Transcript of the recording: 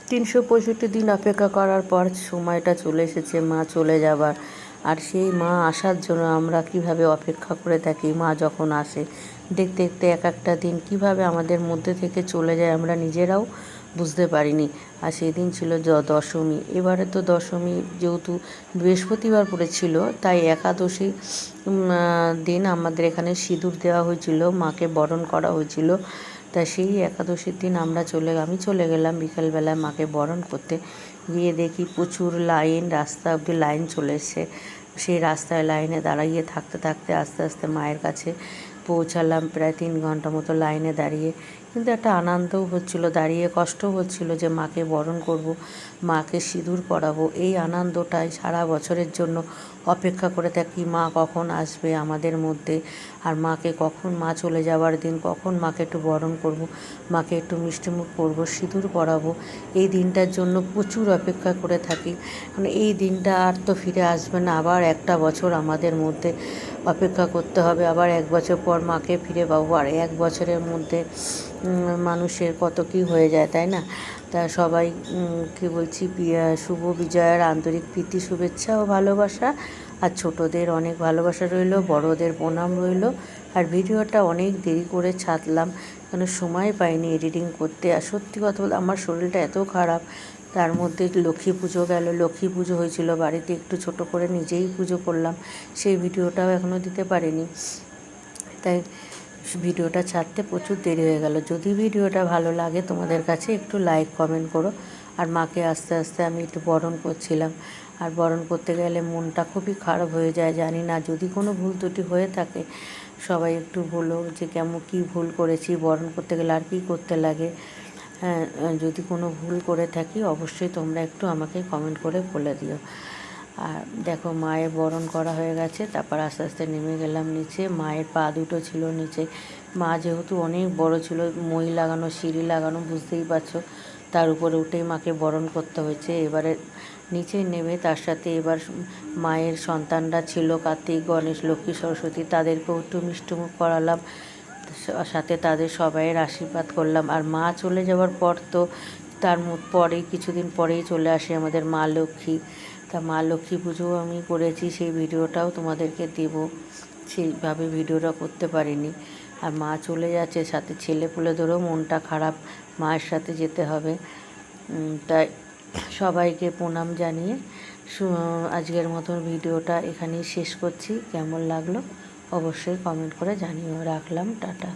365 দিন অপেক্ষা করার পর সময়টা চলে এসেছে মা চলে যাবার। আর সেই মা আসার জন্য আমরা কিভাবে অপেক্ষা করে থাকি। মা যখন আসে দেখতে দেখতে এক একটা দিন কিভাবে আমাদের মধ্যে থেকে চলে যায় আমরা নিজেরাও বুঝতে পারিনি। আর সেদিন ছিল দশমী। এবারে তো দশমী যেহেতু বৃহস্পতিবার পড়েছিল, তাই একাদশী দিন আমাদের এখানে সিঁদুর দেওয়া হয়েছিল, মাকে বরণ করা হয়েছিল। তা সেই একাদশীর দিন আমি চলে গেলাম বিকালবেলায় মাকে বরণ করতে। গিয়ে দেখি প্রচুর লাইন, রাস্তা অব্দি লাইন চলে এসছে। সেই রাস্তায় লাইনে দাঁড়িয়ে থাকতে থাকতে আস্তে আস্তে মায়ের কাছে পৌঁছালাম। প্রায় 3 ঘন্টা মতো লাইনে দাঁড়িয়ে, কিন্তু একটা আনন্দও হচ্ছিল, দাঁড়িয়ে কষ্টও হচ্ছিল যে মাকে বরণ করব, মাকে সিঁদুর পরাবো। এই আনন্দটাই সারা বছরের জন্য অপেক্ষা করে থাকি, মা কখন আসবে আমাদের মধ্যে। আর মাকে কখন, মা চলে যাওয়ার দিন কখন মাকে একটু বরণ করব, মাকে একটু মিষ্টিমুখ করবো, সিঁদুর পরাবো। এই দিনটার জন্য প্রচুর অপেক্ষা করে থাকি। মানে এই দিনটা আর তো ফিরে আসবে না, আবার একটা বছর আমাদের মধ্যে অপেক্ষা করতে হবে। আবার 1 বছর পর মাকে ফিরে পাবো। আর 1 বছরের মধ্যে মানুষের কত কী হয়ে যায়, তাই না? তা সবাই কি বলছি, শুভ বিজয়ার আন্তরিক প্রীতি, শুভেচ্ছা ও ভালোবাসা। আর ছোটদের অনেক ভালোবাসা রইল, বড়দের প্রণাম রইল। আর ভিডিওটা অনেক দেরি করে ছাড়লাম, কেন সময় পাইনি এডিটিং করতে। আর সত্যি কথা বলতে আমার শরীরটা এত খারাপ, তার মধ্যে লক্ষ্মী পুজো গেল, লক্ষ্মী পুজো হয়েছিল বাড়িতে, একটু ছোট করে নিজেই পুজো করলাম, সেই ভিডিওটাও এখনও দিতে পারিনি। তাই ভিডিওটা ছাড়তে প্রচুর দেরি হয়ে গেল। যদি ভিডিওটা ভালো লাগে তোমাদের কাছে, একটু লাইক কমেন্ট করো। আর মাকে আস্তে আস্তে আমি একটু বরণ করছিলাম। আর বরণ করতে গেলে মনটা খুবই খারাপ হয়ে যায়। জানি না, যদি কোনো ভুল ত্রুটি হয়ে থাকে সবাই একটু বলো যে কেমন কী ভুল করেছি, বরণ করতে গেলে আর কী করতে লাগে। হ্যাঁ, যদি কোনো ভুল করে থাকি অবশ্যই তোমরা একটু আমাকে কমেন্ট করে বলে দিও। আর দেখো মায়ের বরণ করা হয়ে গেছে, তারপর আস্তে আস্তে নেমে গেলাম নিচে। মায়ের পা দুটো ছিল নিচে। মা যেহেতু অনেক বড় ছিল, মই লাগানো, সিঁড়ি লাগানো, বুঝতেই পারছো, তার উপরে উঠেই মাকে বরণ করতে হয়েছে। এবারে নিচে নেমে তার সাথে এবার মায়ের সন্তানরা ছিল, কার্তিক, গণেশ, লক্ষ্মী, সরস্বতী, তাদেরকেও একটু মিষ্টিমুখ করালাম, সাথে তাদের সবাইয়ের আশীর্বাদ করলাম। আর মা চলে যাওয়ার পর তো তার পরেই কিছুদিন পরেই চলে আসে আমাদের মা লক্ষ্মী। তা মা লক্ষ্মী পুজোও আমি করেছি, সেই ভিডিওটাও তোমাদেরকে দেব। সেইভাবে ভিডিওটা করতে পারিনি। আর মা চলে যাচ্ছে, সাথে ছেলেপুলেদেরও মনটা খারাপ, মায়ের সাথে যেতে হবে। তাই সবাইকে প্রণাম জানিয়ে আজকের মতন ভিডিওটা এখানেই শেষ করছি। কেমন লাগলো অবশ্যই কমেন্ট করে জানিও। রাখলাম, টাটা।